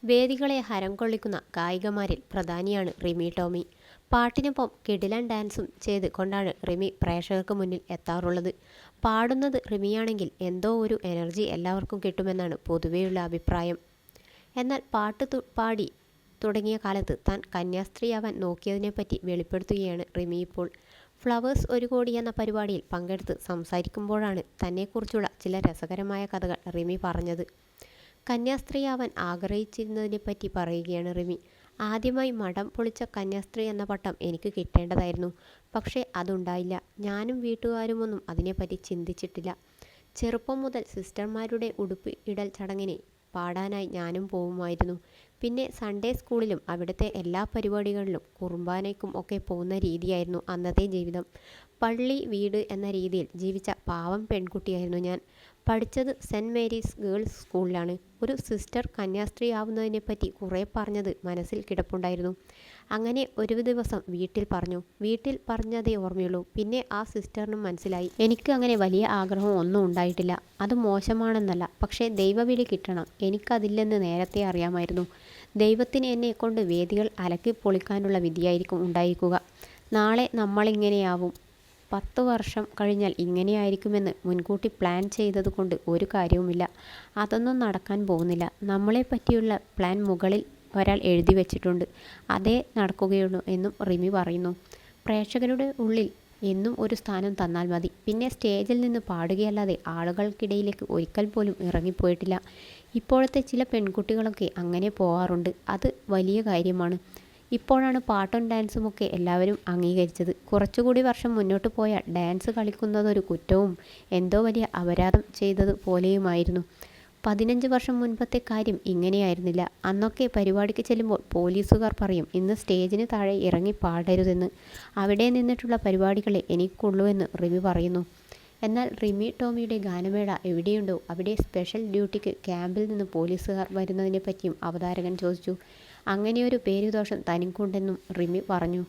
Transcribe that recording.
വേദികളെ ഹരം കൊള്ളിക്കുന്ന ഗായികമാരിൽ പ്രധാനിയാണ് റിമി ടോമി. പാട്ടിനൊപ്പം കിടിലൻ ഡാൻസും ചെയ്ത് കൊണ്ടാണ് റിമി പ്രേക്ഷകർക്ക് മുന്നിൽ എത്താറുള്ളത്. പാടുന്നത് റിമിയാണെങ്കിൽ എന്തോ ഒരു എനർജി എല്ലാവർക്കും കിട്ടുമെന്നാണ് പൊതുവെയുള്ള അഭിപ്രായം. എന്നാൽ പാടി തുടങ്ങിയ കാലത്ത് താൻ കന്യാസ്ത്രീയാവാൻ നോക്കിയതിനെപ്പറ്റി വെളിപ്പെടുത്തുകയാണ് റിമി ഇപ്പോൾ. ഫ്ലവേഴ്സ് 1 കോടി എന്ന പരിപാടിയിൽ പങ്കെടുത്ത് സംസാരിക്കുമ്പോഴാണ് തന്നെക്കുറിച്ചുള്ള ചില രസകരമായ കഥകൾ റിമി പറഞ്ഞത്. കന്യാസ്ത്രീയാവാൻ ആഗ്രഹിച്ചിരുന്നതിനെപ്പറ്റി പറയുകയാണ് റിമി. ആദ്യമായി മഠം പൊളിച്ച കന്യാസ്ത്രീ എന്ന പട്ടം എനിക്ക് കിട്ടേണ്ടതായിരുന്നു. പക്ഷേ അതുണ്ടായില്ല. ഞാനും വീട്ടുകാരുമൊന്നും അതിനെപ്പറ്റി ചിന്തിച്ചിട്ടില്ല. ചെറുപ്പം മുതൽ സിസ്റ്റർമാരുടെ ഉടുപ്പ് ഇടൽ ചടങ്ങിന് പാടാനായി ഞാനും പോവുമായിരുന്നു. പിന്നെ സൺഡേ സ്കൂളിലും അവിടുത്തെ എല്ലാ പരിപാടികളിലും കുർബാനയ്ക്കും ഒക്കെ പോകുന്ന രീതിയായിരുന്നു അന്നത്തെ ജീവിതം. പള്ളി വീട് എന്ന രീതിയിൽ ജീവിച്ച പാവം പെൺകുട്ടിയായിരുന്നു ഞാൻ. പഠിച്ചത് സെൻറ് മേരീസ് ഗേൾസ് സ്കൂളിലാണ്. ഒരു സിസ്റ്റർ കന്യാസ്ത്രീ ആവുന്നതിനെപ്പറ്റി കുറേ പറഞ്ഞത് മനസ്സിൽ കിടപ്പുണ്ടായിരുന്നു. അങ്ങനെ ഒരു ദിവസം വീട്ടിൽ പറഞ്ഞതേ ഓർമ്മയുള്ളൂ. പിന്നെ ആ സിസ്റ്ററിനും മനസ്സിലായി എനിക്ക് അങ്ങനെ വലിയ ആഗ്രഹം ഒന്നും ഉണ്ടായിട്ടില്ല. അത് മോശമാണെന്നല്ല, പക്ഷേ ദൈവവിളി കിട്ടണം. എനിക്കതില്ലെന്ന് നേരത്തെ അറിയാമായിരുന്നു. ദൈവത്തിന് എന്നെ കൊണ്ട് വേദികൾ അലക്കി പൊളിക്കാനുള്ള വിധിയായിരിക്കും ഉണ്ടായിരിക്കുക. നാളെ നമ്മളിങ്ങനെയാവും, 10 വർഷം കഴിഞ്ഞാൽ ഇങ്ങനെയായിരിക്കുമെന്ന് മുൻകൂട്ടി പ്ലാൻ ചെയ്തതുകൊണ്ട് ഒരു കാര്യവുമില്ല. അതൊന്നും നടക്കാൻ പോകുന്നില്ല. നമ്മളെപ്പറ്റിയുള്ള പ്ലാൻ മുകളിൽ ഒരാൾ എഴുതി വച്ചിട്ടുണ്ട്. അതേ നടക്കുകയുള്ളൂ എന്നും റിമി പറയുന്നു. പ്രേക്ഷകരുടെ ഉള്ളിൽ എന്നും ഒരു സ്ഥാനം തന്നാൽ മതി. പിന്നെ സ്റ്റേജിൽ നിന്ന് പാടുകയല്ലാതെ ആളുകൾക്കിടയിലേക്ക് ഒരിക്കൽ പോലും ഇറങ്ങിപ്പോയിട്ടില്ല. ഇപ്പോഴത്തെ ചില പെൺകുട്ടികളൊക്കെ അങ്ങനെ പോവാറുണ്ട്. അത് വലിയ കാര്യമാണ്. ഇപ്പോഴാണ് പാട്ടും ഡാൻസുമൊക്കെ എല്ലാവരും അംഗീകരിച്ചത്. കുറച്ചുകൂടി വർഷം മുന്നോട്ട് പോയാൽ ഡാൻസ് കളിക്കുന്നതൊരു കുറ്റവും എന്തോ വലിയ അപരാധം ചെയ്തത് പോലെയുമായിരുന്നു. 15 വർഷം മുൻപത്തെ കാര്യം ഇങ്ങനെയായിരുന്നില്ല. അന്നൊക്കെ പരിപാടിക്ക് ചെല്ലുമ്പോൾ പോലീസുകാർ പറയും ഇന്ന് സ്റ്റേജിന് താഴെ ഇറങ്ങി പാടരുതെന്ന്. അവിടെ നിന്നിട്ടുള്ള പരിപാടികളെ എനിക്കുള്ളൂവെന്ന് റിമി പറയുന്നു. എന്നാൽ റിമി ടോമിയുടെ ഗാനമേള എവിടെയുണ്ടോ അവിടെ സ്പെഷ്യൽ ഡ്യൂട്ടിക്ക് ക്യാമ്പിൽ നിന്ന് പോലീസുകാർ വരുന്നതിനെപ്പറ്റിയും അവതാരകൻ ചോദിച്ചു. അങ്ങനെയൊരു പേരുദോഷം തനിക്കുണ്ടെന്നും റിമി പറഞ്ഞു.